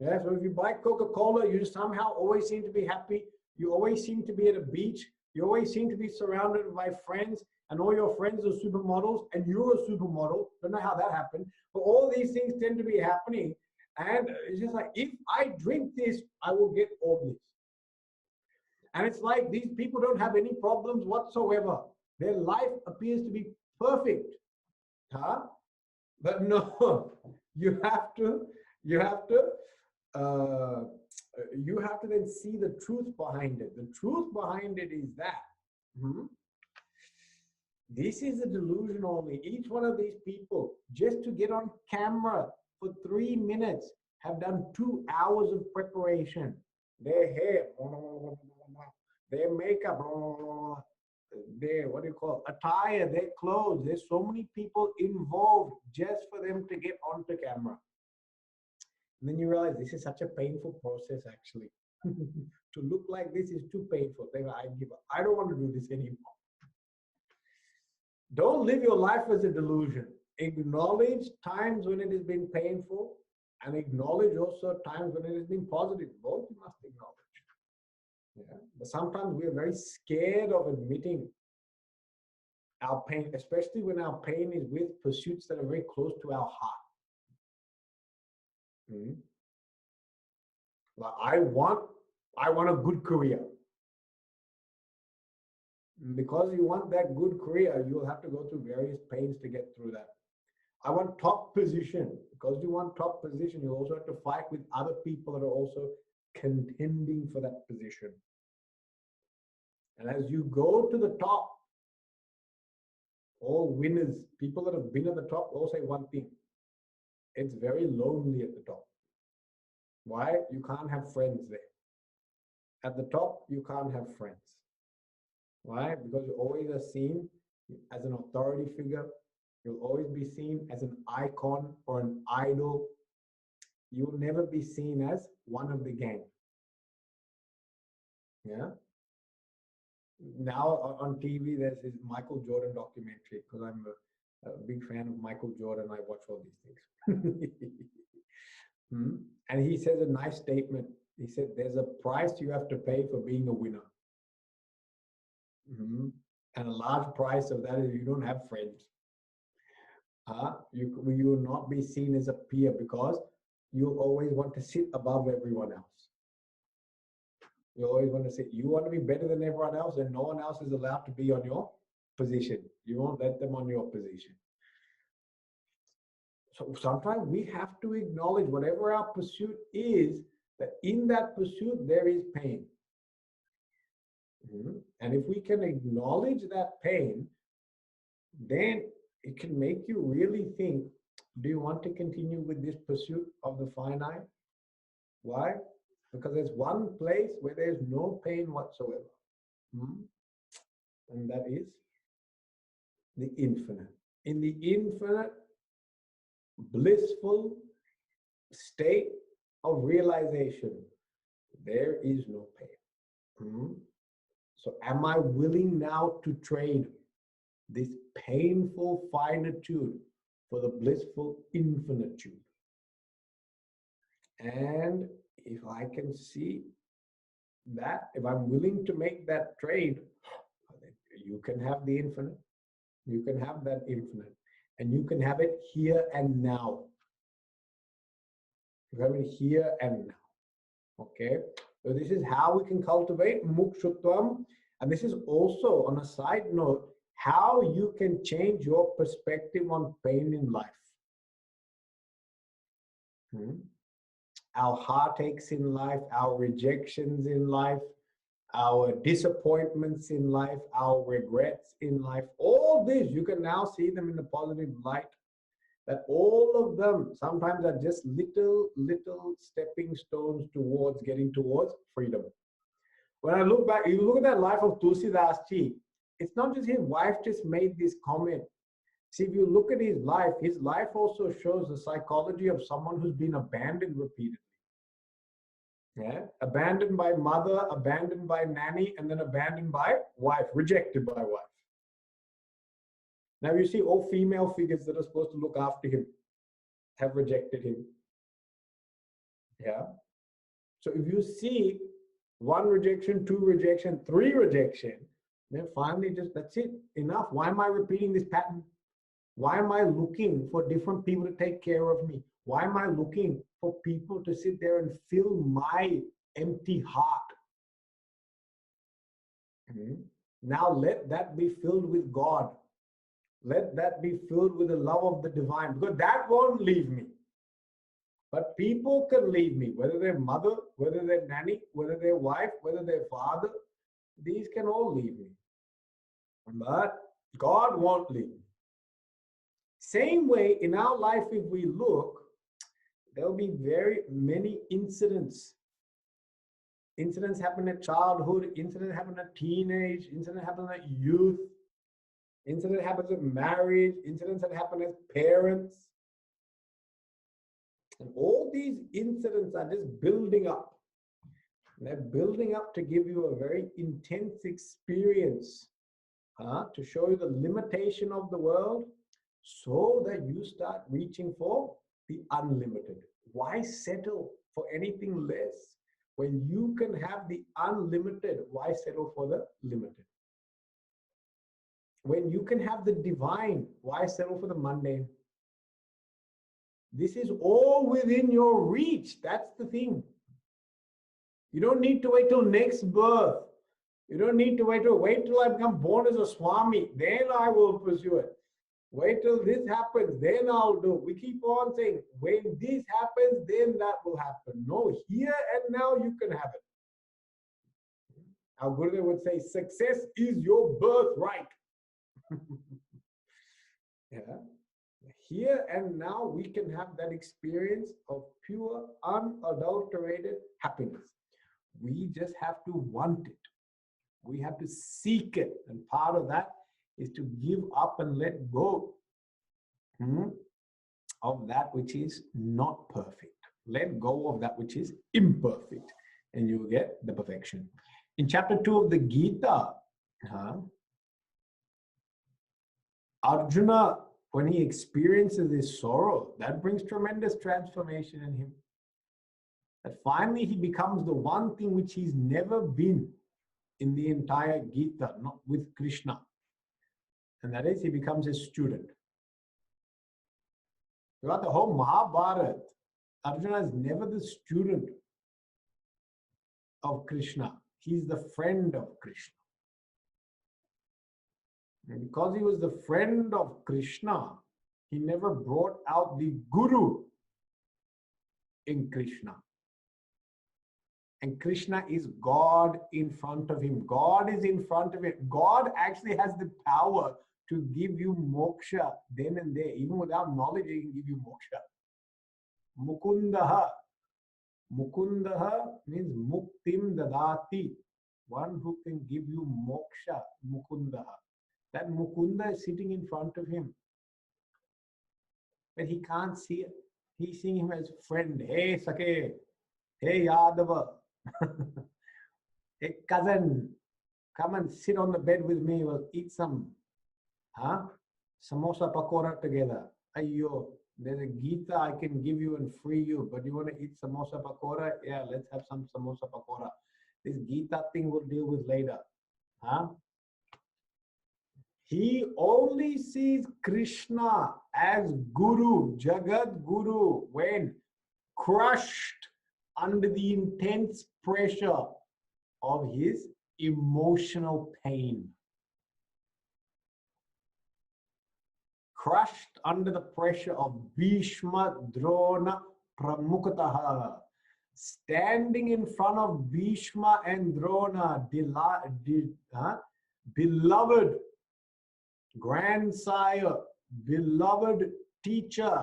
[SPEAKER 1] Yeah, so if you buy Coca-Cola, you somehow always seem to be happy. You always seem to be at a beach. You always seem to be surrounded by friends, and all your friends are supermodels, and you're a supermodel. Don't know how that happened, but all these things tend to be happening. And it's just like, if I drink this, I will get all this. And it's like these people don't have any problems whatsoever. Their life appears to be perfect. Huh? But no, you have to then see the truth behind it. The truth behind it is that this is a delusion only. Each one of these people, just to get on camera for 3 minutes, have done 2 hours of preparation. Their hair, their makeup, their, what do you call it, attire, their clothes. There's so many people involved just for them to get onto camera. And then you realize this is such a painful process, actually. To look like this is too painful. Then I give up. I don't want to do this anymore. Don't live your life as a delusion. Acknowledge times when it has been painful, and acknowledge also times when it has been positive. Both you must acknowledge. Yeah. But sometimes we are very scared of admitting our pain, especially when our pain is with pursuits that are very close to our heart. Like I want a good career. Because you want that good career, you'll have to go through various pains to get through that. I want top position. Because you want top position, you also have to fight with other people that are also contending for that position. And as you go to the top, all winners, people that have been at the top, all say one thing: it's very lonely at the top. Why? You can't have friends there. At the top, you can't have friends. Why? Because you always are seen as an authority figure. You'll always be seen as an icon or an idol. You'll never be seen as one of the gang. Yeah. Now on TV, there's this Michael Jordan documentary, because I'm a big fan of Michael Jordan. I watch all these things. And he says a nice statement. He said, there's a price you have to pay for being a winner. And a large price of that is you don't have friends. You will not be seen as a peer, because you always want to sit above everyone else. You always want to say, you want to be better than everyone else, and no one else is allowed to be on your position. You won't let them on your position. So sometimes we have to acknowledge whatever our pursuit is, that in that pursuit there is pain. And if we can acknowledge that pain, then it can make you really think, do you want to continue with this pursuit of the finite? Why? Because there's one place where there's no pain whatsoever. And that is the infinite. In the infinite, blissful state of realization, there is no pain. So am I willing now to trade this painful finitude for the blissful infinitude? And if I can see that, if I'm willing to make that trade, you can have the infinite, you can have that infinite, and you can have it here and now. You have it here and now. Okay, so this is how we can cultivate mukshutvam, and this is also, on a side note, how you can change your perspective on pain in life. Our heartaches in life, our rejections in life, our disappointments in life, our regrets in life, all these, you can now see them in the positive light. That all of them sometimes are just little stepping stones towards getting towards freedom. When I look back, you look at that life of Tulsidas Ji, it's not just his wife just made this comment. See, if you look at his life also shows the psychology of someone who's been abandoned repeatedly. Yeah, abandoned by mother, abandoned by nanny, and then abandoned by wife, rejected by wife. Now you see all female figures that are supposed to look after him have rejected him. Yeah. So if you see 1 rejection, 2 rejection, 3 rejection, then finally just that's it. Enough. Why am I repeating this pattern? Why am I looking for different people to take care of me? Why am I looking for people to sit there and fill my empty heart? Now let that be filled with God. Let that be filled with the love of the divine, because that won't leave me. But people can leave me, whether they're mother, whether they're nanny, whether they're wife, whether they're father. These can all leave me. But God won't leave me. Same way in our life, if we look, there'll be very many incidents. Incidents happen at childhood, incidents happen at teenage, incidents happen at youth, incident happens at marriage, incidents that happen as parents. And all these incidents are just building up. And they're building up to give you a very intense experience, to show you the limitation of the world, so that you start reaching for the unlimited. Why settle for anything less? When you can have the unlimited, why settle for the limited? When you can have the divine, why settle for the mundane? This is all within your reach. That's the thing. You don't need to wait till next birth. You don't need to wait till I become born as a Swami. Then I will pursue it. Wait till this happens, then I'll do. We keep on saying, when this happens, then that will happen. No, here and now you can have it. Our Guru would say, success is your birthright. Yeah. Here and now we can have that experience of pure, unadulterated happiness. We just have to want it. We have to seek it. And part of that is to give up and let go of that which is not perfect. Let go of that which is imperfect, and you will get the perfection. In chapter 2 of the Gita, Arjuna, when he experiences this sorrow, that brings tremendous transformation in him. That finally he becomes the one thing which he's never been in the entire Gita, not with Krishna. And that is, he becomes a student. Throughout the whole Mahabharata, Arjuna is never the student of Krishna. He's the friend of Krishna. And because he was the friend of Krishna, he never brought out the Guru in Krishna. And Krishna is God in front of him. God is in front of him. God actually has the power to give you moksha then and there. Even without knowledge, he can give you moksha. Mukundaha. Mukundaha means muktim dadati. One who can give you moksha. Mukundaha. That Mukunda is sitting in front of him. But he can't see it. He's seeing him as friend. Hey, Sake. Hey, Yadava. Hey, cousin. Come and sit on the bed with me. We'll eat some samosa pakora together. Ayyo, there's a Gita I can give you and free you. But you want to eat samosa pakora? Yeah, let's have some samosa pakora. This Gita thing we'll deal with later. He only sees Krishna as Guru, Jagat Guru, when crushed under the intense pressure of his emotional pain. Crushed under the pressure of Bhishma, Drona, Pramukataha. Standing in front of Bhishma and Drona, beloved grandsire, beloved teacher,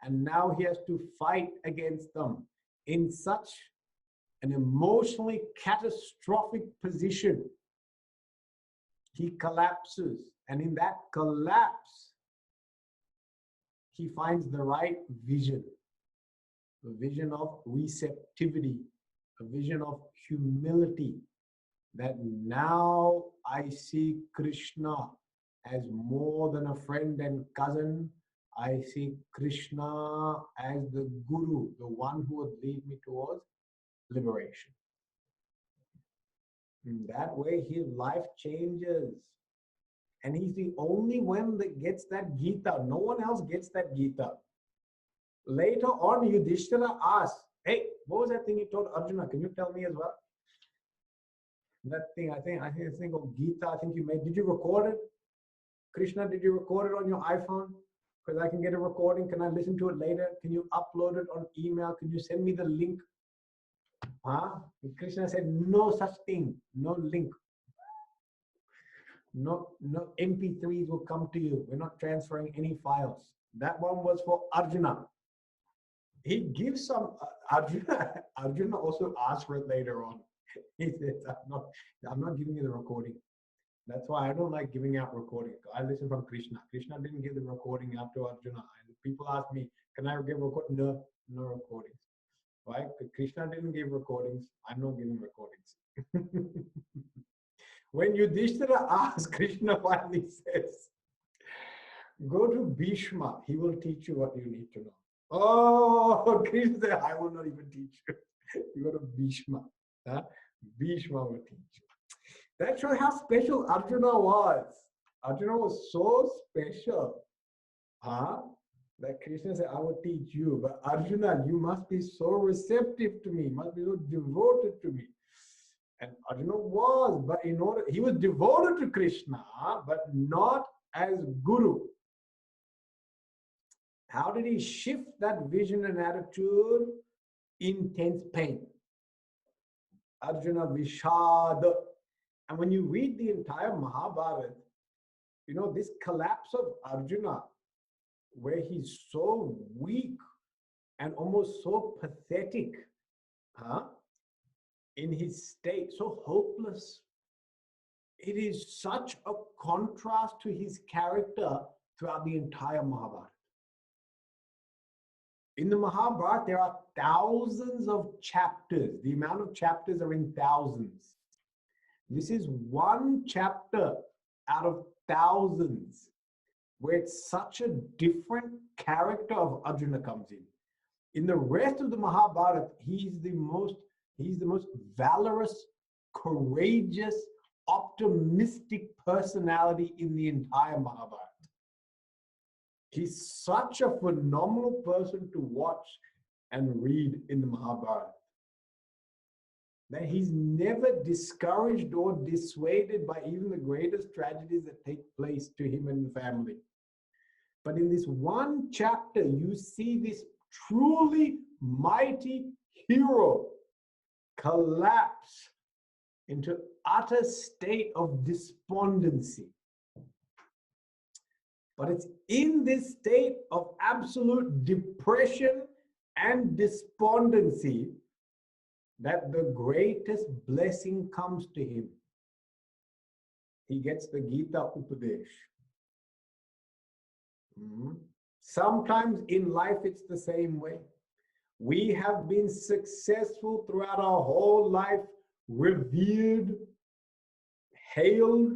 [SPEAKER 1] and now he has to fight against them in such an emotionally catastrophic position. he collapses. And in that collapse, he finds the right vision, a vision of receptivity, a vision of humility, that now I see Krishna as more than a friend and cousin. I see Krishna as the Guru, the one who would lead me towards liberation. In that way, his life changes. And he's the only one that gets that Gita. No one else gets that Gita. Later on, Yudhishthira asks, hey, what was that thing he told Arjuna? Can you tell me as well? That thing, I think it's thing of Gita, I think you made. Did you record it? Krishna, did you record it on your iPhone? Because I can get a recording. Can I listen to it later? Can you upload it on email? Can you send me the link? Huh? And Krishna said, no such thing, no link. No MP3s will come to you. We're not transferring any files. That one was for Arjuna. He gives some, Arjuna also asked for it later on. He says, I'm not giving you the recording. That's why I don't like giving out recording. I listen from Krishna. Krishna didn't give the recording out to Arjuna. And people ask me, can I give recording? No recordings. Why? Because Krishna didn't give recordings. I'm not giving recordings. When Yudhishthira asks, Krishna finally says, go to Bhishma. He will teach you what you need to know. Oh, Krishna said, I will not even teach you. You go to Bhishma. Huh? Bhishma will teach you. That shows how special Arjuna was. Arjuna was so special. Huh? That Krishna said, I will teach you. But Arjuna, you must be so receptive to me, must be so devoted to me. And Arjuna was, but he was devoted to Krishna, but not as Guru. How did he shift that vision and attitude? Intense pain. Arjuna Vishada. And when you read the entire Mahabharata, this collapse of Arjuna, where he's so weak and almost so pathetic, in his state, so hopeless. It is such a contrast to his character throughout the entire Mahabharata. In the Mahabharata, there are thousands of chapters. The amount of chapters are in thousands. This is one chapter out of thousands where it's such a different character of Arjuna comes in. In the rest of the Mahabharata, he's the most valorous, courageous, optimistic personality in the entire Mahabharata. He's such a phenomenal person to watch and read in the Mahabharata. That he's never discouraged or dissuaded by even the greatest tragedies that take place to him and the family. But in this one chapter, you see this truly mighty hero collapse into utter state of despondency. But it's in this state of absolute depression and despondency that the greatest blessing comes to him. He gets the Gita Upadesh. Sometimes in life it's the same way. We have been successful throughout our whole life, revered, hailed,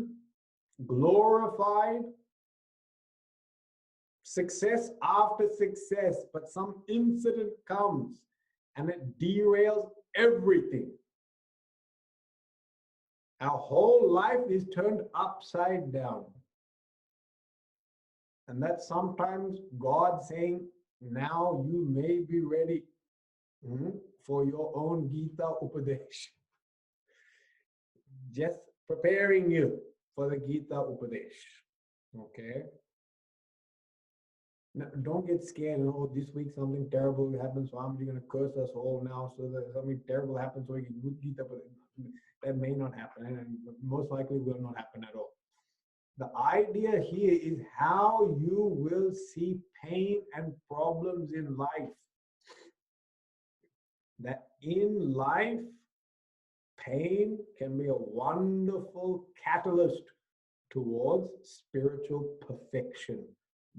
[SPEAKER 1] glorified, success after success, but some incident comes and it derails everything. Our whole life is turned upside down. And that's sometimes God saying, now you may be ready for your own Gita Upadesh. Just preparing you for the Gita Upadesh. Okay? Now, don't get scared. This week something terrible happens, so I'm going to curse us all now so that something terrible happens so we get good Gita Upadesh. That may not happen, and most likely will not happen at all. The idea here is how you will see pain and problems in life. That in life, pain can be a wonderful catalyst towards spiritual perfection.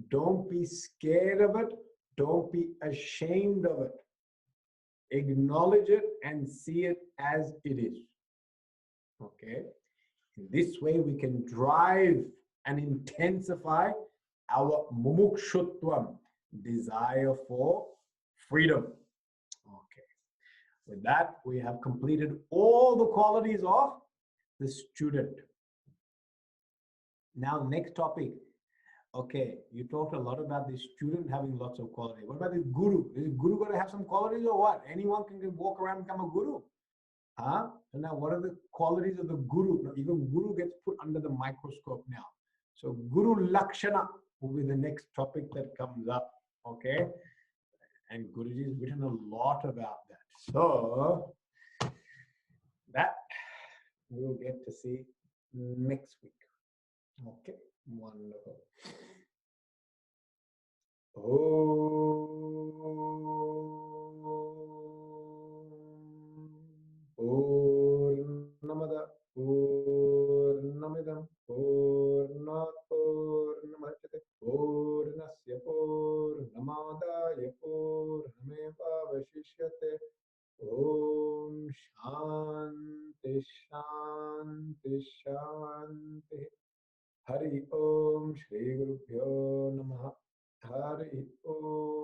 [SPEAKER 1] Don't be scared of it. Don't be ashamed of it. Acknowledge it and see it as it is. Okay? In this way, we can drive and intensify our mumukshutvam, desire for freedom. Okay. With that, we have completed all the qualities of the student. Now, next topic. Okay, you talked a lot about the student having lots of qualities. What about the guru? Is the guru going to have some qualities or what? Anyone can walk around and become a guru. Huh? So now what are the qualities of the guru? Now, even guru gets put under the microscope now. So Guru Lakshana will be the next topic that comes up. Okay. And Guruji has written a lot about that. So that we'll get to see next week. Okay. Wonderful. Purnamada Purnamidam Purnat Purnamachate Purnasya Purnamadaya Purnameva Vashishyate Om Shanti Shanti Shanti Hari Om Shri Guru Pyo Namaha Hari Om